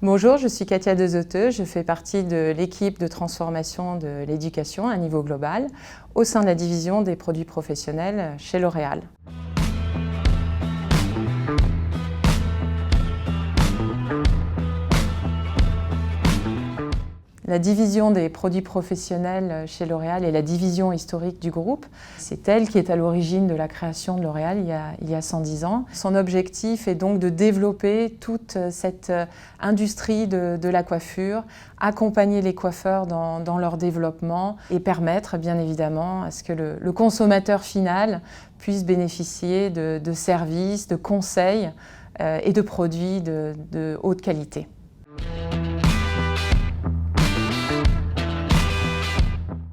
Bonjour, je suis Katia Dezoteux, je fais partie de l'équipe de transformation de l'éducation à niveau global au sein de la division des produits professionnels chez L'Oréal. La division des produits professionnels chez L'Oréal est la division historique du groupe. C'est elle qui est à l'origine de la création de L'Oréal il y a 110 ans. Son objectif est donc de développer toute cette industrie de la coiffure, accompagner les coiffeurs dans leur développement et permettre bien évidemment à ce que le consommateur final puisse bénéficier de services, de conseils et de produits de haute qualité.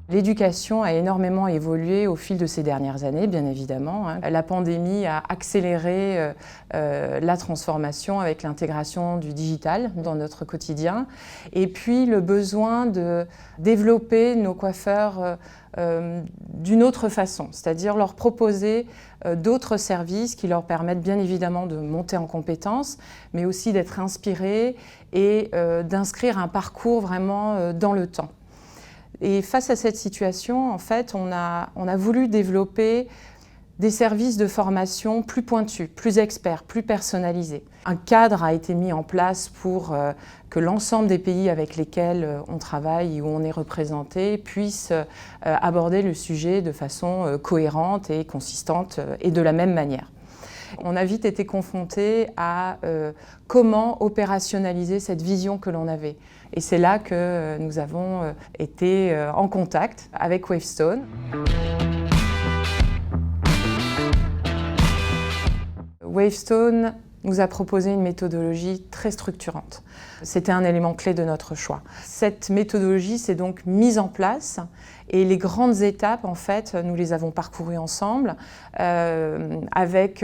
L'éducation a énormément évolué au fil de ces dernières années, bien évidemment. La pandémie a accéléré la transformation avec l'intégration du digital dans notre quotidien. Et puis le besoin de développer nos coiffeurs d'une autre façon, c'est-à-dire leur proposer d'autres services qui leur permettent bien évidemment de monter en compétences, mais aussi d'être inspirés et d'inscrire un parcours vraiment dans le temps. Et face à cette situation, en fait, on a voulu développer des services de formation plus pointus, plus experts, plus personnalisés. Un cadre a été mis en place pour que l'ensemble des pays avec lesquels on travaille et où on est représenté puissent aborder le sujet de façon cohérente et consistante et de la même manière. On a vite été confronté à comment opérationnaliser cette vision que l'on avait. Et c'est là que nous avons été en contact avec Wavestone. Wavestone nous a proposé une méthodologie très structurante. C'était un élément clé de notre choix. Cette méthodologie s'est donc mise en place et les grandes étapes, en fait, nous les avons parcourues ensemble avec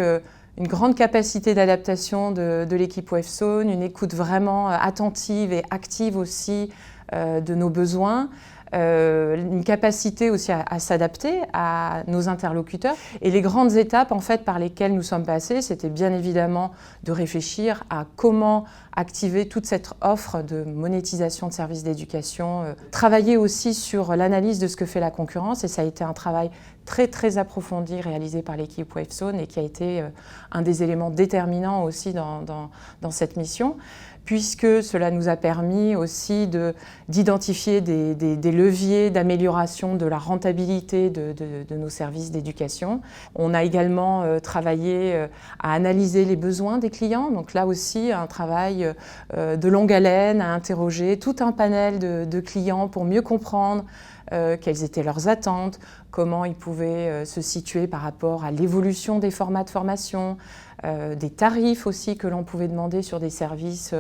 une grande capacité d'adaptation de l'équipe Wavestone, une écoute vraiment attentive et active aussi de nos besoins, une capacité aussi à s'adapter à nos interlocuteurs. Et les grandes étapes en fait, par lesquelles nous sommes passés, c'était bien évidemment de réfléchir à comment activer toute cette offre de monétisation de services d'éducation, travailler aussi sur l'analyse de ce que fait la concurrence, et ça a été un travail très approfondi réalisé par l'équipe Wavestone et qui a été un des éléments déterminants aussi dans cette mission, puisque cela nous a permis aussi d'identifier des leviers d'amélioration de la rentabilité de nos services d'éducation. On a également travaillé à analyser les besoins des clients, donc là aussi un travail de longue haleine, à interroger tout un panel de clients pour mieux comprendre quelles étaient leurs attentes, comment ils pouvaient se situer par rapport à l'évolution des formats de formation, des tarifs aussi que l'on pouvait demander sur des services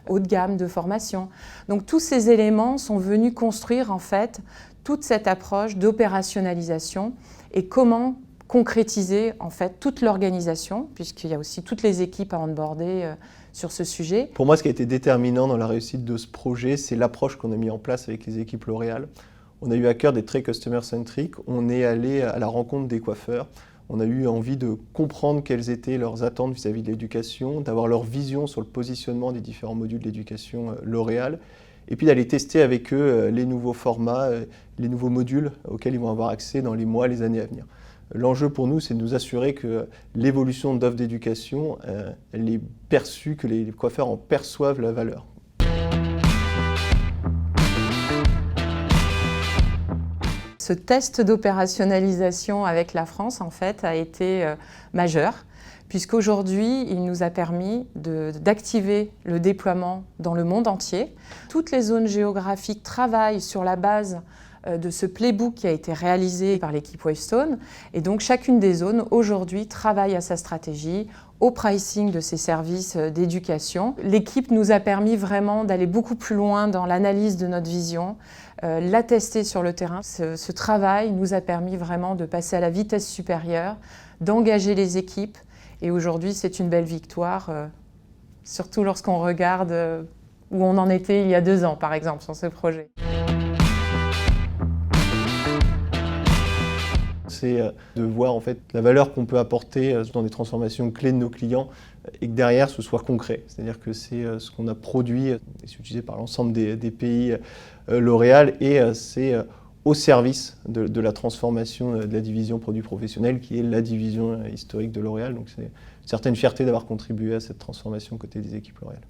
haut de gamme de formation. Donc tous ces éléments sont venus construire en fait toute cette approche d'opérationnalisation et comment concrétiser en fait toute l'organisation, puisqu'il y a aussi toutes les équipes à onboarder sur ce sujet. Pour moi, ce qui a été déterminant dans la réussite de ce projet, c'est l'approche qu'on a mis en place avec les équipes L'Oréal. On a eu à cœur d'être très customer-centric, on est allé à la rencontre des coiffeurs, on a eu envie de comprendre quelles étaient leurs attentes vis-à-vis de l'éducation, d'avoir leur vision sur le positionnement des différents modules d'éducation L'Oréal, et puis d'aller tester avec eux les nouveaux formats, les nouveaux modules auxquels ils vont avoir accès dans les mois, les années à venir. L'enjeu pour nous, c'est de nous assurer que l'évolution d'offres d'éducation, elle est perçue, que les coiffeurs en perçoivent la valeur. Ce test d'opérationnalisation avec la France, en fait, a été majeur, puisqu'aujourd'hui, il nous a permis d'activer le déploiement dans le monde entier. Toutes les zones géographiques travaillent sur la base de ce playbook qui a été réalisé par l'équipe Wavestone. Et donc, chacune des zones, aujourd'hui, travaille à sa stratégie, au pricing de ses services d'éducation. L'équipe nous a permis vraiment d'aller beaucoup plus loin dans l'analyse de notre vision, la tester sur le terrain. Ce travail nous a permis vraiment de passer à la vitesse supérieure, d'engager les équipes. Et aujourd'hui, c'est une belle victoire, surtout lorsqu'on regarde où on en était il y a 2 ans, par exemple, sur ce projet. c'est de voir en fait la valeur qu'on peut apporter dans des transformations clés de nos clients et que derrière ce soit concret. C'est-à-dire que c'est ce qu'on a produit, et c'est utilisé par l'ensemble des pays L'Oréal, et c'est au service de la transformation de la division produits professionnels, qui est la division historique de L'Oréal. Donc c'est une certaine fierté d'avoir contribué à cette transformation côté des équipes L'Oréal.